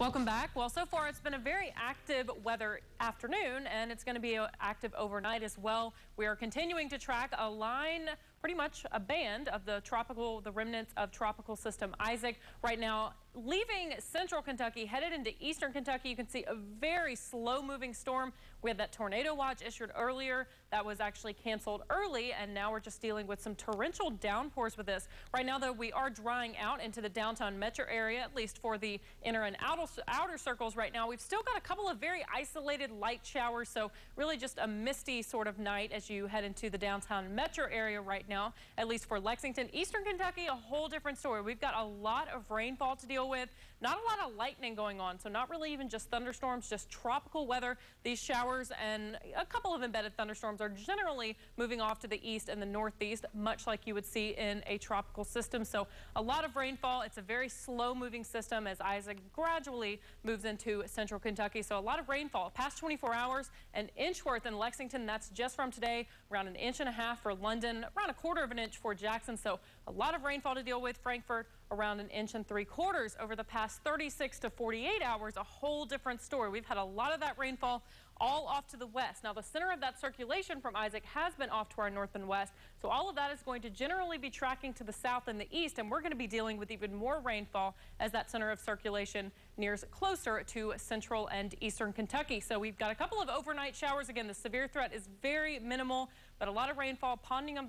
Welcome back. Well, so far it's been a very active weather afternoon, and it's going to be active overnight as well. We are continuing to track a line, pretty much a band of the remnants of tropical system Isaac. Right now, leaving central Kentucky, headed into eastern Kentucky, you can see a very slow-moving storm. We had that tornado watch issued earlier. That was actually canceled early, and now we're just dealing with some torrential downpours with this. Right now, though, we are drying out into the downtown metro area, at least for the inner and outer circles right now. We've still got a couple of very isolated light showers, so really just a misty sort of night as you head into the downtown metro area right now, at least for Lexington. Eastern Kentucky, a whole different story. We've got a lot of rainfall to deal with, not a lot of lightning going on, so not really even just thunderstorms, just tropical weather. These showers and a couple of embedded thunderstorms are generally moving off to the east and the northeast, much like you would see in a tropical system. So a lot of rainfall. It's a very slow-moving system as Isaac gradually moves into central Kentucky. So a lot of rainfall. Past 24 hours, an inch worth in Lexington. That's just from today. Around 1.5 inches for London, around 1/4 of an inch for Jackson. So a lot of rainfall to deal with. Frankfort, around 1.75 inches over the past 36 to 48 hours. A whole different story. We've had a lot of that rainfall all off to the west. Now, the center of that circulation from Isaac has been off to our north and west, so all of that is going to generally be tracking to the south and the east, and we're going to be dealing with even more rainfall as that center of circulation nears closer to central and eastern Kentucky. So we've got a couple of overnight showers. Again, the severe threat is very minimal, but a lot of rainfall ponding on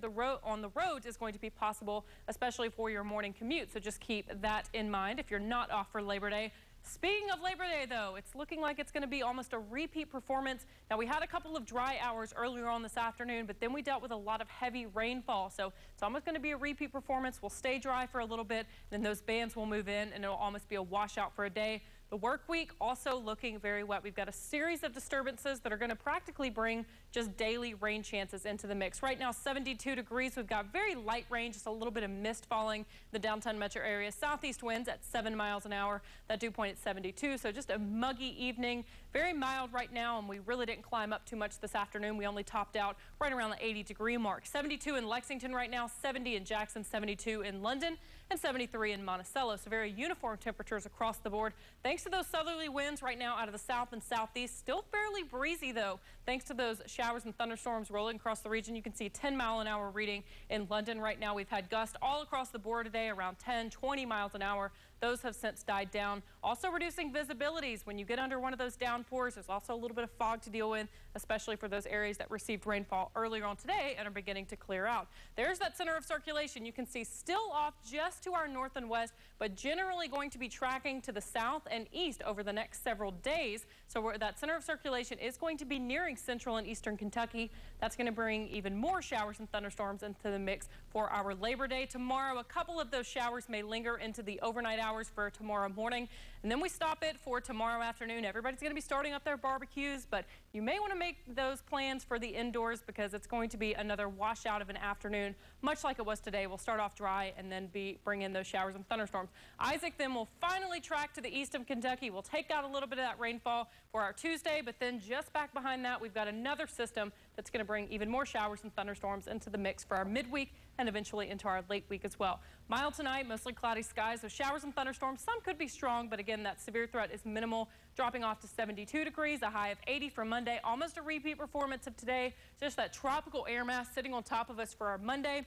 the roads is going to be possible, especially for your morning commute. So just keep that in mind if you're not off for Labor Day. Speaking of Labor Day, though, it's looking like it's going to be almost a repeat performance. Now, we had a couple of dry hours earlier on this afternoon, but then we dealt with a lot of heavy rainfall. So it's almost going to be a repeat performance. We'll stay dry for a little bit, then those bands will move in, and it'll almost be a washout for a day. The work week also looking very wet. We've got a series of disturbances that are going to practically bring just daily rain chances into the mix. Right now, 72 degrees. We've got very light rain, just a little bit of mist falling in the downtown metro area. Southeast winds at 7 miles an hour. That dew point at 72. So just a muggy evening. Very mild right now, and we really didn't climb up too much this afternoon. We only topped out right around the 80-degree mark. 72 in Lexington right now, 70 in Jackson, 72 in London, and 73 in Monticello. So very uniform temperatures across the board. Thanks to those southerly winds right now out of the south and southeast. Still fairly breezy, though, thanks to those showers and thunderstorms rolling across the region. You can see 10-mile-an-hour reading in London right now. We've had gusts all across the board today, around 10, 20 miles an hour. Those have since died down. Also reducing visibilities. When you get under one of those downpours, there's also a little bit of fog to deal with, especially for those areas that received rainfall earlier on today and are beginning to clear out. There's that center of circulation. You can see still off just to our north and west, but generally going to be tracking to the south and east over the next several days. So that center of circulation is going to be nearing central and eastern Kentucky. That's going to bring even more showers and thunderstorms into the mix for our Labor Day. Tomorrow, a couple of those showers may linger into the overnight hours for tomorrow morning, and then we stop it for tomorrow afternoon. Everybody's going to be starting up their barbecues, but you may want to make those plans for the indoors because it's going to be another washout of an afternoon, much like it was today. We'll start off dry and then bring in those showers and thunderstorms. Isaac then will finally track to the east of Kentucky. We'll take out a little bit of that rainfall for our Tuesday, but then just back behind that, we've got another system that's going to bring even more showers and thunderstorms into the mix for our midweek and eventually into our late week as well. Mild tonight, mostly cloudy skies, so showers and thunderstorms. Some could be strong, but again, that severe threat is minimal, dropping off to 72 degrees, a high of 80 for Monday. Almost a repeat performance of today. Just that tropical air mass sitting on top of us for our Monday.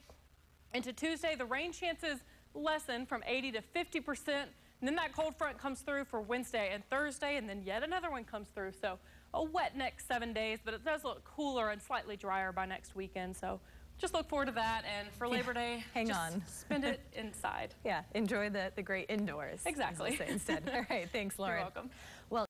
Into Tuesday, the rain chances lessen from 80 to 50%. And then that cold front comes through for Wednesday and Thursday, and then yet another one comes through. So a wet next 7 days, but it does look cooler and slightly drier by next weekend. So just look forward to that, and for Labor Day, hang on, spend it inside. Yeah, enjoy the great indoors. Exactly. Instead. All right, thanks, Lauren. You're welcome. Well.